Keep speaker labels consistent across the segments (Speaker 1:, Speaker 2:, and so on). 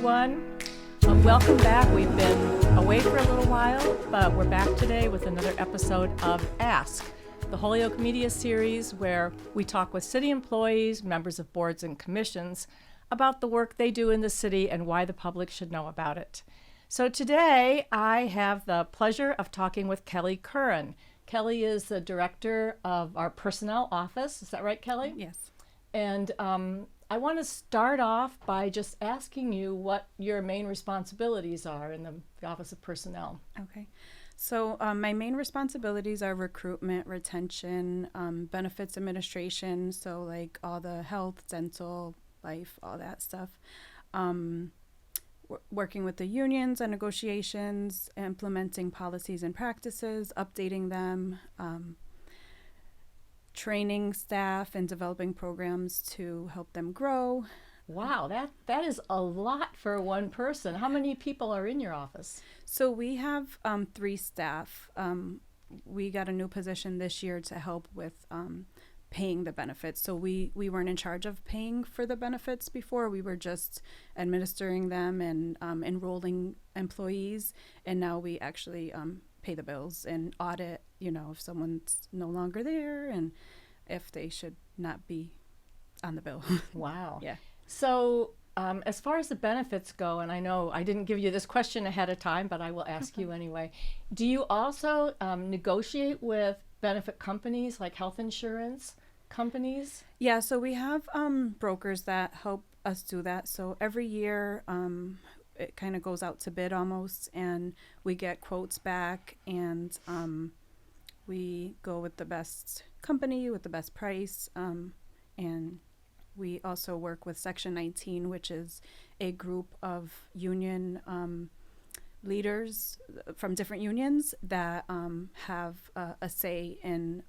Speaker 1: everyone. Welcome back. We've been away for a little while, but we're back today with another episode of Ask, the Holyoke Media series where we talk with city employees, members of boards and commissions about the work they do in the city and why the public should know about it. So today I have the pleasure of talking with Kelly Curran. Kelly is the director of our personnel office. Is that right, Kelly?
Speaker 2: Yes.
Speaker 1: And I want to start off by just asking you what your main responsibilities are in the Office of Personnel.
Speaker 2: Okay. So my main responsibilities are recruitment, retention, benefits administration, so like all the health, dental, life, all that stuff. Working with the unions on negotiations, implementing policies and practices, updating them, training staff and developing programs to help them grow.
Speaker 1: Wow, that is a lot for one person. How many people are in your office?
Speaker 2: So we have 3 staff. We got a new position this year to help with paying the benefits. So we weren't in charge of paying for the benefits before. We were just administering them and enrolling employees. And now we actually pay the bills and audit, if someone's no longer there and if they should not be on the bill.
Speaker 1: Wow.
Speaker 2: Yeah.
Speaker 1: So as far as the benefits go, and I know I didn't give you this question ahead of time, but I will ask you anyway. Do you also negotiate with benefit companies like health insurance companies?
Speaker 2: Yeah, so we have brokers that help us do that. So every year it kind of goes out to bid almost, and we get quotes back, and we go with the best company with the best price, and we also work with Section 19, which is a group of union leaders from different unions that have a say in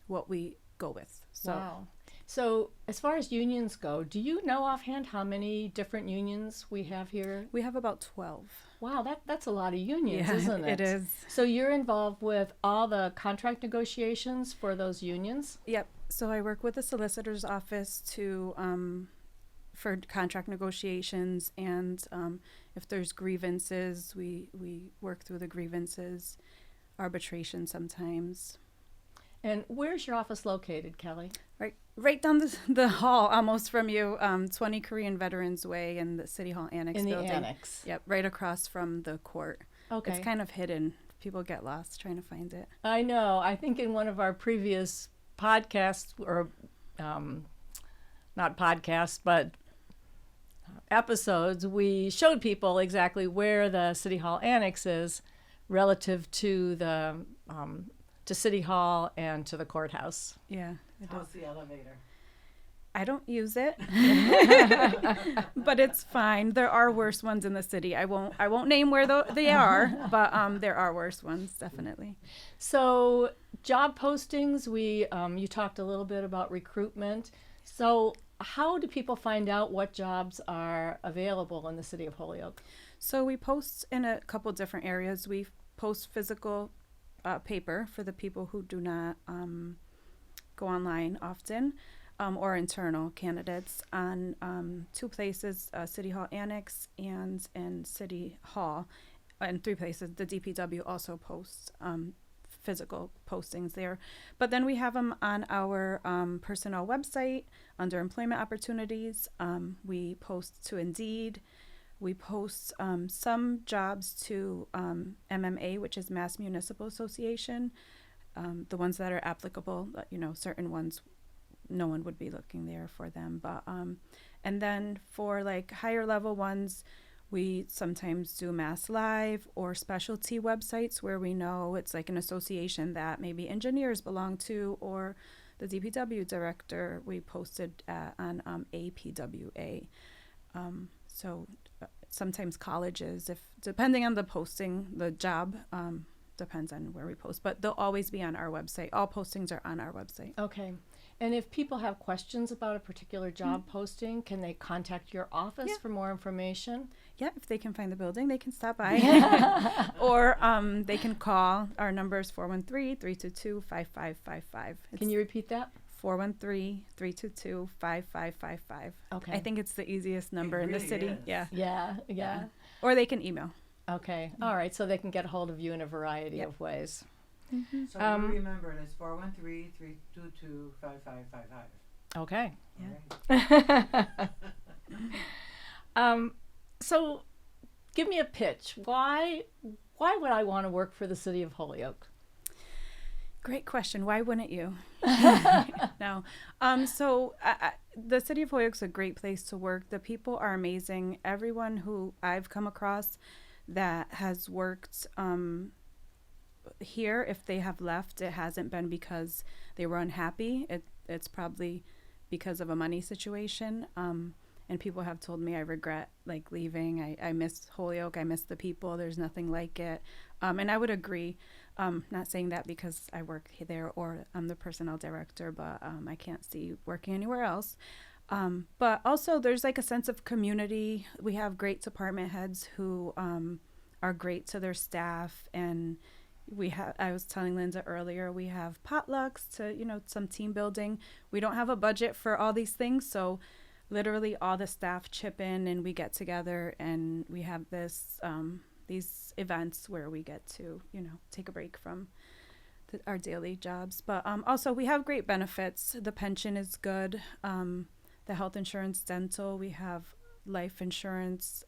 Speaker 2: what we go with. So.
Speaker 1: Wow. So as far as unions go, do you know offhand how many different unions we have here?
Speaker 2: We have about 12.
Speaker 1: Wow, that's a lot of unions,
Speaker 2: Yeah,
Speaker 1: isn't it?
Speaker 2: it is.
Speaker 1: So you're involved with all the contract negotiations for those unions?
Speaker 2: Yep. So I work with the solicitor's office for contract negotiations, and if there's grievances, we work through the grievances, arbitration sometimes.
Speaker 1: And where's your office located, Kelly?
Speaker 2: Right down the hall almost from you, 20 Korean Veterans Way in the City Hall Annex
Speaker 1: building.
Speaker 2: building.
Speaker 1: In the annex.
Speaker 2: Yep, right across from the court.
Speaker 1: Okay.
Speaker 2: It's kind of hidden. People get lost trying to find it.
Speaker 1: I know. I think in one of our previous podcasts, or not podcasts, but episodes, we showed people exactly where the City Hall Annex is relative to the to City Hall and to the courthouse.
Speaker 2: Yeah.
Speaker 1: How's the elevator?
Speaker 2: I don't use it, but it's fine. There are worse ones in the city. I won't name where they are, but there are worse ones, definitely.
Speaker 1: So job postings, you talked a little bit about recruitment. So how do people find out what jobs are available in the city of Holyoke?
Speaker 2: So we post in a couple different areas. We post physical paper for the people who do not go online often, or internal candidates on 2 places, City Hall Annex and in City Hall, and 3 places. The DPW also posts physical postings there. But then we have them on our personnel website under employment opportunities. We post to Indeed. We post some jobs to MMA, which is Mass Municipal Association. The ones that are applicable, certain ones, no one would be looking there for them. But and then for like higher level ones, we sometimes do Mass Live or specialty websites where we know it's like an association that maybe engineers belong to, or the DPW director. We posted on APWA. So sometimes colleges, depending on the posting, the job depends on where we post, but they'll always be on our website. All postings are on our website.
Speaker 1: Okay. And if people have questions about a particular job posting, can they contact your office for more information?
Speaker 2: Yeah, if they can find the building, they can stop by. Or they can call. Our number is 413-322-5555.
Speaker 1: Can you repeat that?
Speaker 2: 413-322-5555.
Speaker 1: Okay.
Speaker 2: I think it's the easiest number in the
Speaker 3: really
Speaker 2: city.
Speaker 3: is.
Speaker 1: Yeah.
Speaker 2: Or they can email.
Speaker 1: Okay. All right. So they can get a hold of you in a variety of ways.
Speaker 3: So you remember it as 413-322-5555.
Speaker 1: Okay.
Speaker 3: Yeah.
Speaker 1: So give me a pitch. Why would I want to work for the city of Holyoke?
Speaker 2: Great question. Why wouldn't you? No. The city of Holyoke's a great place to work. The people are amazing. Everyone who I've come across that has worked here, if they have left, it hasn't been because they were unhappy. It's probably because of a money situation. And people have told me I regret leaving. I miss Holyoke. I miss the people. There's nothing like it. And I would agree. Not saying that because I work there or I'm the personnel director, but I can't see working anywhere else. But also there's a sense of community. We have great department heads who are great to their staff, and I was telling Linda earlier, we have potlucks to, some team building. We don't have a budget for all these things, so literally all the staff chip in and we get together and we have these events where we get to, take a break from our daily jobs. But also we have great benefits. The pension is good. The health insurance, dental, we have life insurance,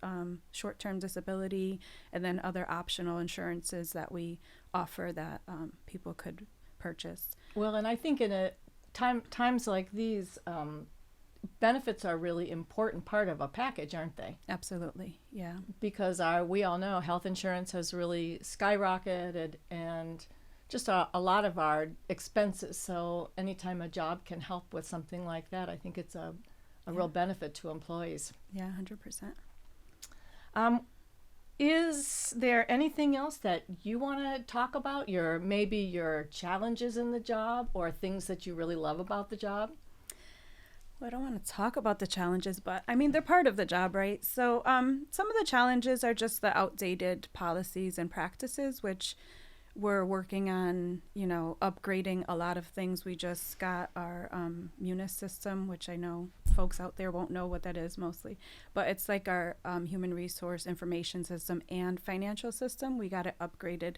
Speaker 2: short-term disability, and then other optional insurances that we offer that people could purchase.
Speaker 1: Well, and I think in times like these, benefits are a really important part of a package, aren't they?
Speaker 2: Absolutely, yeah.
Speaker 1: Because we all know health insurance has really skyrocketed and just a lot of our expenses. So anytime a job can help with something like that, I think it's a real benefit to employees.
Speaker 2: Yeah, 100%.
Speaker 1: Is there anything else that you want to talk about? Maybe your challenges in the job or things that you really love about the job?
Speaker 2: Well, I don't want to talk about the challenges, but they're part of the job, right? So some of the challenges are just the outdated policies and practices, which we're working on, upgrading a lot of things. We just got our Munis system, which I know folks out there won't know what that is mostly, but it's like our human resource information system and financial system. We got it upgraded.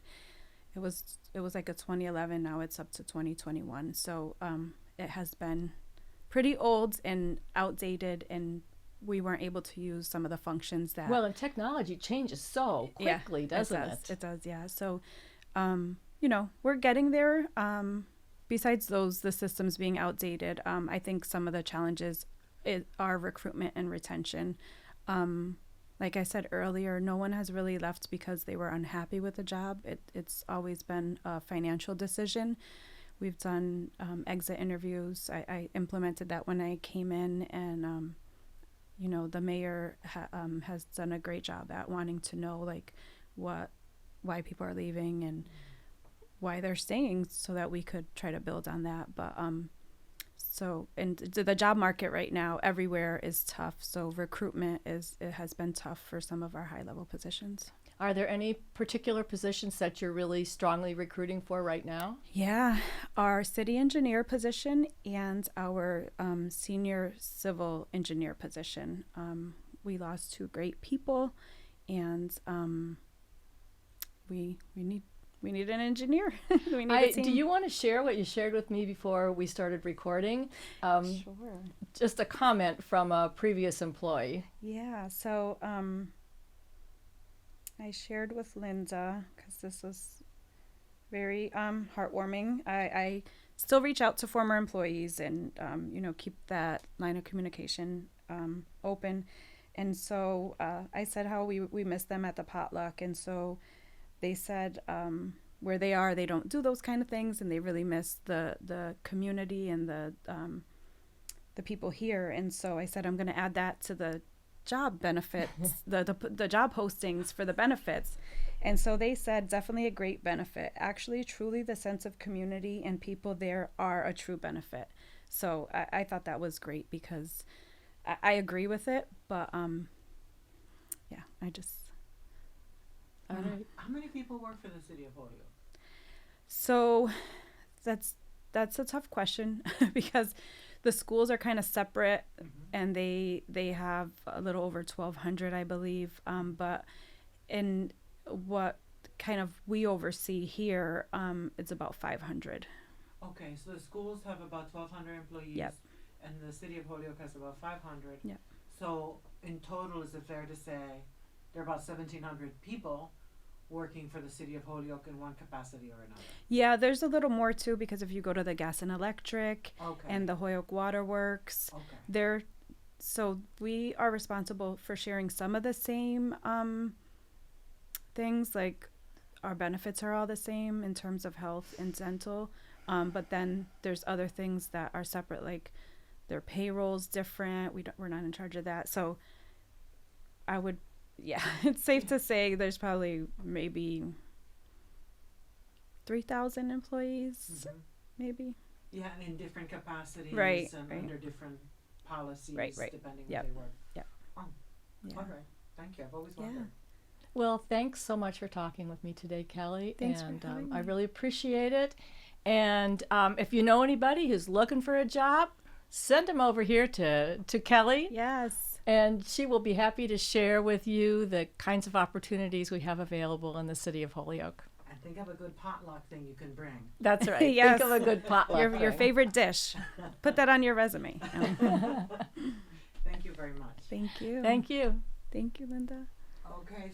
Speaker 2: It was like a 2011, now it's up to 2021. So it has been pretty old and outdated, and we weren't able to use some of the functions that...
Speaker 1: Well, and technology changes so quickly, doesn't it?
Speaker 2: It does, yeah. So, we're getting there. Besides the systems being outdated, I think some of the challenges are recruitment and retention. Like I said earlier, no one has really left because they were unhappy with the job. It's always been a financial decision. We've done exit interviews. I implemented that when I came in, and the mayor has done a great job at wanting to know why people are leaving and why they're staying, so that we could try to build on that. But the job market right now everywhere is tough. So recruitment has been tough for some of our high level positions.
Speaker 1: Are there any particular positions that you're really strongly recruiting for right now?
Speaker 2: Yeah, our city engineer position and our senior civil engineer position. We lost two great people, and we need an engineer. We need a team.
Speaker 1: Do you want to share what you shared with me before we started recording?
Speaker 2: Sure.
Speaker 1: Just a comment from a previous employee.
Speaker 2: Yeah, so I shared with Linda, because this was very heartwarming. I still reach out to former employees and keep that line of communication open. And so I said how we miss them at the potluck, and so they said where they are, they don't do those kind of things, and they really miss the community and the people here. And so I said I'm going to add that to the job benefits, the job postings for the benefits. And so they said definitely a great benefit. Actually, truly, the sense of community and people there are a true benefit. So I thought that was great, because I agree with it, but yeah, I just...
Speaker 3: How many people work for the city of Holyoke?
Speaker 2: So that's that's a tough question because the schools are kind of separate, and they have a little over 1,200, I believe. But in what kind of we oversee here, it's about 500.
Speaker 3: Okay, so the schools have about 1,200 employees.
Speaker 2: Yep.
Speaker 3: And the city of Holyoke has about 500.
Speaker 2: Yep.
Speaker 3: So in total, is it fair to say there are about 1,700 people working for the city of Holyoke in one capacity or another?
Speaker 2: Yeah, there's a little more too, because if you go to the gas and electric
Speaker 3: Okay.
Speaker 2: and the Holyoke Water Works,
Speaker 3: Okay.
Speaker 2: so we are responsible for sharing some of the same things, like our benefits are all the same in terms of health and dental, but then there's other things that are separate, like their payroll's different. We're not in charge of that. So it's safe to say there's probably maybe 3,000 employees, maybe.
Speaker 3: Yeah, and in different capacities
Speaker 2: Right,
Speaker 3: and
Speaker 2: right.
Speaker 3: under different policies,
Speaker 2: Right.
Speaker 3: depending
Speaker 2: Yep.
Speaker 3: where they work.
Speaker 2: Yep.
Speaker 3: Oh,
Speaker 2: Yeah.
Speaker 3: all right. Thank you. I've always
Speaker 2: Yeah.
Speaker 3: wondered.
Speaker 1: Well, thanks so much for talking with me today, Kelly.
Speaker 2: Thanks for
Speaker 1: and
Speaker 2: having
Speaker 1: I
Speaker 2: me.
Speaker 1: really appreciate it. And if you know anybody who's looking for a job, send them over here to Kelly.
Speaker 2: Yes.
Speaker 1: And she will be happy to share with you the kinds of opportunities we have available in the city of Holyoke.
Speaker 3: And think of a good potluck thing you can bring.
Speaker 1: That's right.
Speaker 2: Yes.
Speaker 1: Think of a good potluck.
Speaker 2: Your
Speaker 1: thing.
Speaker 2: favorite dish. Put that on your resume.
Speaker 3: Thank you very much.
Speaker 2: Thank you.
Speaker 1: Thank you.
Speaker 2: Thank you, Linda.
Speaker 3: Okay.